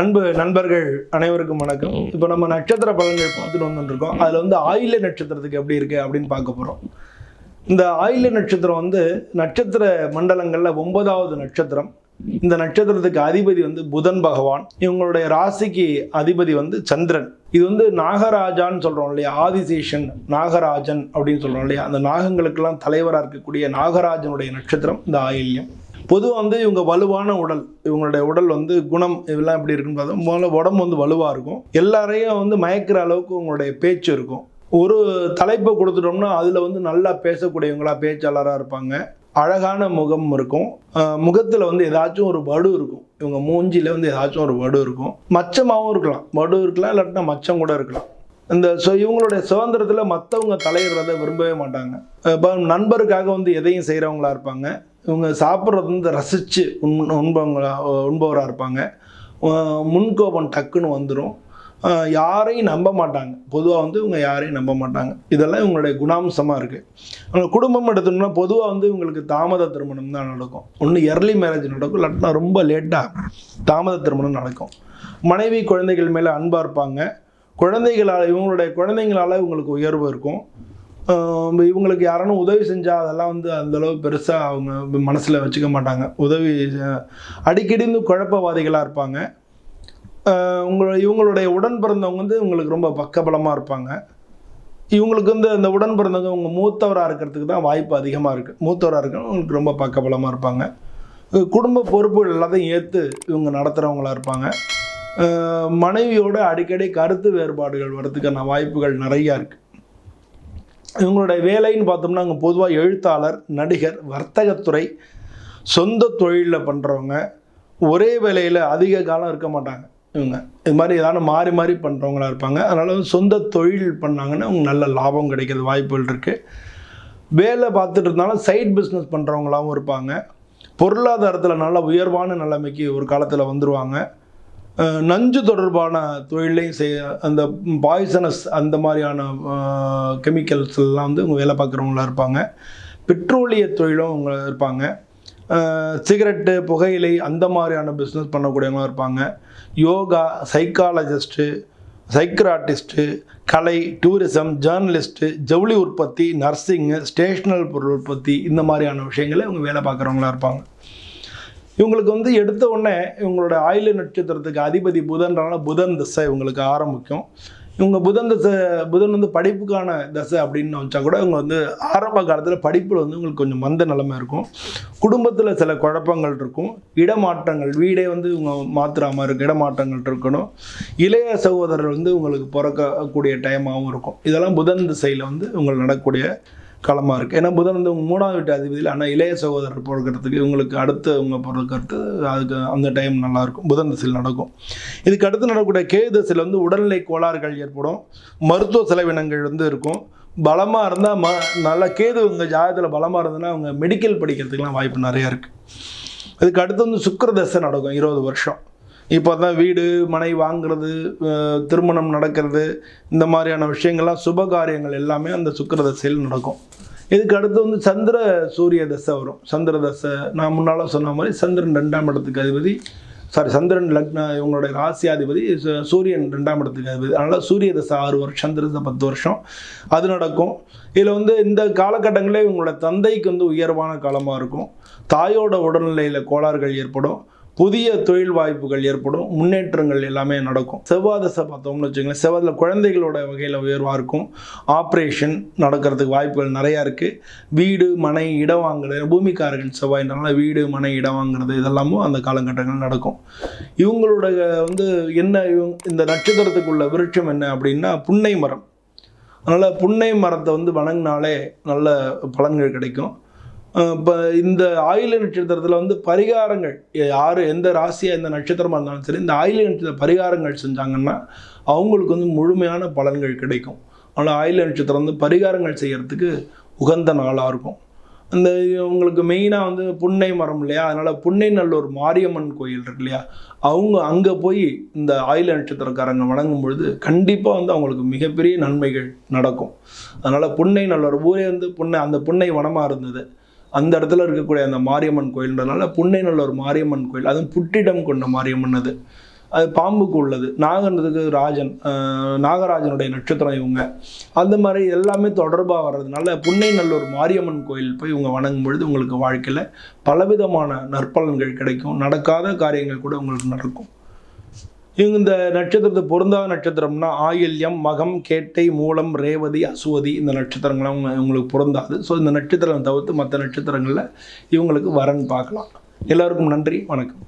அன்பு நண்பர்கள் அனைவருக்கும் வணக்கம். இப்போ நம்ம நட்சத்திர பலன்கள் பார்த்துட்டு வந்துருக்கோம். அதில் வந்து ஆயில்ய நட்சத்திரத்துக்கு எப்படி இருக்குது அப்படின்னு பார்க்க போகிறோம். இந்த ஆயில்ய நட்சத்திரம் வந்து நட்சத்திர மண்டலங்களில் 9வது நட்சத்திரம். இந்த நட்சத்திரத்துக்கு அதிபதி வந்து புதன் பகவான். இவங்களுடைய ராசிக்கு அதிபதி வந்து சந்திரன். இது வந்து நாகராஜான்னு சொல்கிறோம் இல்லையா, ஆதிசேஷன் நாகராஜன் அப்படின்னு சொல்கிறோம் இல்லையா, அந்த நாகங்களுக்கெல்லாம் தலைவராக இருக்கக்கூடிய நாகராஜனுடைய நட்சத்திரம் இந்த ஆயில்யம். பொதுவாக வந்து இவங்க வலுவான உடல், இவங்களுடைய உடல் வந்து குணம் இதெல்லாம் எப்படி இருக்குன்னு பார்த்தா முதல்ல உடம்பு வந்து வலுவாக இருக்கும். எல்லாரையும் வந்து மயக்கிற அளவுக்கு உங்களுடைய பேச்சு இருக்கும். ஒரு தலைப்பை கொடுத்துட்டோம்னா அதில் வந்து நல்லா பேசக்கூடியவங்களா பேச்சாளராக இருப்பாங்க. அழகான முகம் இருக்கும். முகத்தில் வந்து ஏதாச்சும் ஒரு வடு இருக்கும். இவங்க மூஞ்சியில் வந்து ஏதாச்சும் ஒரு வடு இருக்கும். மச்சமாகவும் இருக்கலாம், வடு இருக்கலாம், இல்லாட்டினா மச்சம் கூட இருக்கலாம். இவங்களுடைய சுதந்திரத்தில் மற்றவங்க தலையிடுறதை விரும்பவே மாட்டாங்க. இப்போ நண்பருக்காக வந்து எதையும் செய்கிறவங்களா இருப்பாங்க. இவங்க சாப்பிட்றது வந்து ரசித்து உண்பவராக இருப்பாங்க. முன்கோபம் டக்குன்னு வந்துடும். யாரையும் நம்ப மாட்டாங்க. பொதுவாக வந்து இவங்க யாரையும் நம்ப மாட்டாங்க. இதெல்லாம் இவங்களுடைய குணாம்சமாக இருக்குது. அவங்க குடும்பம் எடுத்தோம்னா பொதுவாக வந்து இவங்களுக்கு தாமத திருமணம் தான் நடக்கும். ஒன்று எர்லி மேரேஜ் நடக்கும், இல்லாட்டினா ரொம்ப லேட்டாக தாமத திருமணம் நடக்கும். மனைவி குழந்தைகள் மேலே அன்பாக இருப்பாங்க. இவங்களுடைய குழந்தைங்களால் இவங்களுக்கு உயர்வு இருக்கும். இவங்களுக்கு யாரானும் உதவி செஞ்சால் அதெல்லாம் வந்து அந்தளவு பெருசாக அவங்க மனசில் வச்சுக்க மாட்டாங்க. அடிக்கடி வந்து குழப்பவாதிகளாக இருப்பாங்க. இவங்களுடைய உடன் பிறந்தவங்க வந்து இவங்களுக்கு ரொம்ப பக்கபலமாக இருப்பாங்க. இவங்களுக்கு வந்து அந்த உடன் பிறந்தவங்க இவங்க மூத்தவராக இருக்கிறதுக்கு தான் வாய்ப்பு அதிகமாக இருக்குது. மூத்தவராக இருக்கிறவங்க இவங்களுக்கு ரொம்ப பக்கபலமாக இருப்பாங்க. குடும்ப பொறுப்புகள் எல்லாத்தையும் ஏற்று இவங்க நடத்துகிறவங்களாக இருப்பாங்க. மனைவியோட அடிக்கடி கருத்து வேறுபாடுகள் வர்றதுக்கான வாய்ப்புகள் நிறையா இருக்குது. இவங்களுடைய வேலைன்னு பார்த்தோம்னா அங்கே பொதுவாக எழுத்தாளர், நடிகர், வர்த்தகத்துறை, சொந்த தொழிலில் பண்ணுறவங்க, ஒரே வேலையில் அதிக காலம் இருக்க மாட்டாங்க. இவங்க இது மாதிரி ஏதாவது மாறி மாறி பண்ணுறவங்களா இருப்பாங்க. அதனால் வந்து சொந்த தொழில் பண்ணாங்கன்னா அவங்க நல்ல லாபம் கிடைக்கிறது வாய்ப்புகள் இருக்குது. வேலை பார்த்துட்டு இருந்தாலும் சைட் பிஸ்னஸ் பண்ணுறவங்களாகவும் இருப்பாங்க. பொருளாதாரத்தில் நல்ல உயர்வான நிலைமைக்கு ஒரு காலத்தில் வந்துடுவாங்க. நஞ்சு தொடர்பான தொழிலையும் அந்த பாய்சனஸ் அந்த மாதிரியான கெமிக்கல்ஸ் எல்லாம் வந்து இவங்க வேலை பார்க்குறவங்களா இருப்பாங்க. பெட்ரோலிய தொழிலும் அவங்க இருப்பாங்க. சிகரெட்டு, புகையிலை அந்த மாதிரியான பிஸ்னஸ் பண்ணக்கூடியவங்களாம் இருப்பாங்க. யோகா, சைக்காலஜிஸ்ட்டு, சைக்ராட்டிஸ்ட்டு, கலை, டூரிசம், ஜேர்னலிஸ்ட்டு, ஜவுளி உற்பத்தி, நர்சிங்கு, ஸ்டேஷனல் பொருள் உற்பத்தி இந்த மாதிரியான விஷயங்களை இவங்க வேலை பார்க்குறவங்களா இருப்பாங்க. இவங்களுக்கு வந்து எடுத்த உடனே இவங்களோட ஆயில்ய நட்சத்திரத்துக்கு அதிபதி புதன்றனால புதன் தசை இவங்களுக்கு ஆரம்பிக்கும். இவங்க புதன் வந்து படிப்புக்கான தசை அப்படின்னு வச்சா கூட இவங்க வந்து ஆரம்ப காலத்தில் படிப்பில் வந்து இவங்களுக்கு கொஞ்சம் மந்த நிலைமை இருக்கும். குடும்பத்தில் சில குழப்பங்கள் இருக்கும். இடமாற்றங்கள், வீடே வந்து இவங்க மாற்றுற மாதிரி இருக்கும், இடமாற்றங்கள் இருக்கணும். இளைய சகோதரர் வந்து உங்களுக்கு பிறக்கக்கூடிய டைமாகவும் இருக்கும். இதெல்லாம் புதன் திசையில் வந்து உங்களுக்கு நடக்கக்கூடிய காலமாக இருக்குது. ஏன்னா புதன் வந்து 3ஆவது வீட்டு அதிபதியில், ஆனால் இளைய சகோதரர் பிறக்கிறதுக்கு இவங்களுக்கு அடுத்து இவங்க பிறக்கிறது அதுக்கு அந்த டைம் நல்லாயிருக்கும். புதன் திசையில் நடக்கும். இதுக்கு அடுத்து நடக்கக்கூடிய கேது திசையில் வந்து உடல்நிலை கோளாறுகள் ஏற்படும். மருத்துவ செலவினங்கள் வந்து இருக்கும். பலமாக இருந்தால் நல்லா கேது உங்கள் ஜாதகத்தில் பலமாக இருந்ததுன்னா அவங்க மெடிக்கல் படிக்கிறதுக்கெலாம் வாய்ப்பு நிறையா இருக்குது. இதுக்கு அடுத்து வந்து சுக்கிர தசை நடக்கும் 20 வருஷம். இப்போ தான் வீடு மனை வாங்கிறது, திருமணம் நடக்கிறது, இந்த மாதிரியான விஷயங்கள்லாம் சுபகாரியங்கள் எல்லாமே அந்த சுக்கிர தசையில் நடக்கும். இதுக்கு அடுத்து வந்து சந்திர சூரிய தசை வரும். சந்திர தசை நான் முன்னால் சொன்ன மாதிரி சந்திரன் 2ஆம் இடத்துக்கு அதிபதி, சந்திரன் லக்ன இவங்களுடைய ராசியாதிபதி, சூரியன் 2ஆம் இடத்துக்கு அதிபதி. அதனால் சூரிய தசை 6 வருஷம், சந்திர தசை 10 வருஷம் அது நடக்கும். இதில் வந்து இந்த காலகட்டங்களே இவங்களோட தந்தைக்கு வந்து உயர்வான காலமாக இருக்கும். தாயோட உடல்நிலையில் கோளாறுகள் ஏற்படும். புதிய தொழில் வாய்ப்புகள் ஏற்படும். முன்னேற்றங்கள் எல்லாமே நடக்கும். செவ்வாய் தசை பார்த்தோம்னு வச்சுக்கோங்களேன், செவ்வாயில் குழந்தைகளோட வகையில் உயர்வாக இருக்கும். ஆப்ரேஷன் நடக்கிறதுக்கு வாய்ப்புகள் நிறையா இருக்குது. வீடு மனை இடம் வாங்குறது, பூமிக்காரர்கள் செவ்வாய்ன்றனால வீடு மனை இடம் வாங்குறது இதெல்லாமும் அந்த காலகட்டங்கள் நடக்கும். இவங்களோட வந்து என்ன இந்த நட்சத்திரத்துக்குள்ள விருட்சம் என்ன அப்படின்னா புன்னை மரம். அதனால் புன்னை மரத்தை வந்து வணங்கினாலே நல்ல பலன்கள் கிடைக்கும். இப்போ இந்த ஆயில்ய நட்சத்திரத்தில் வந்து பரிகாரங்கள் யார் எந்த ராசியாக எந்த நட்சத்திரமாக இருந்தாலும் சரி, இந்த ஆயில்ய நட்சத்திர பரிகாரங்கள் செஞ்சாங்கன்னா அவங்களுக்கு வந்து முழுமையான பலன்கள் கிடைக்கும். அதனால் ஆயில்ய நட்சத்திரம் வந்து பரிகாரங்கள் செய்கிறதுக்கு உகந்த நாளாக இருக்கும். அந்த உங்களுக்கு மெயினாக வந்து புன்னை மரம் இல்லையா, அதனால் புன்னை நல்லூர் மாரியம்மன் கோயில் இருக்கு இல்லையா, அங்கே போய் இந்த ஆயில்ய நட்சத்திரக்காரங்க வணங்கும் பொழுது கண்டிப்பாக வந்து அவங்களுக்கு மிகப்பெரிய நன்மைகள் நடக்கும். அதனால் புன்னை நல்லூர் ஊரே வந்து அந்த புன்னை வனமாக இருந்தது. அந்த இடத்துல இருக்கக்கூடிய அந்த மாரியம்மன் கோயில்ன்றதுனால புன்னை நல்லூர் மாரியம்மன் கோயில், அதுவும் புட்டிடம் கொண்ட மாரியம்மன் அது. அது பாம்புக்கு உள்ளது. நாகன்றதுக்கு ராஜன், நாகராஜனுடைய நட்சத்திரம் இவங்க. அந்த மாதிரி எல்லாமே தொடர்பாக வர்றதுனால புன்னைநல்லூர் மாரியம்மன் கோயில் போய் இவங்க வணங்கும் பொழுது உங்களுக்கு வாழ்க்கையில் பலவிதமான நற்பலன்கள் கிடைக்கும். நடக்காத காரியங்கள் கூட உங்களுக்கு நடக்கும். இவங்க இந்த நட்சத்திரத்தை பொருந்தாத நட்சத்திரம்னா ஆயில்யம், மகம், கேட்டை, மூலம், ரேவதி, அசுவதி இந்த நட்சத்திரங்கள்லாம் இவங்களுக்கு பொருந்தாது. ஸோ இந்த நட்சத்திரம் தவிர்த்து மற்ற நட்சத்திரங்களில் இவங்களுக்கு வரன் பார்க்கலாம். எல்லாருக்கும் நன்றி, வணக்கம்.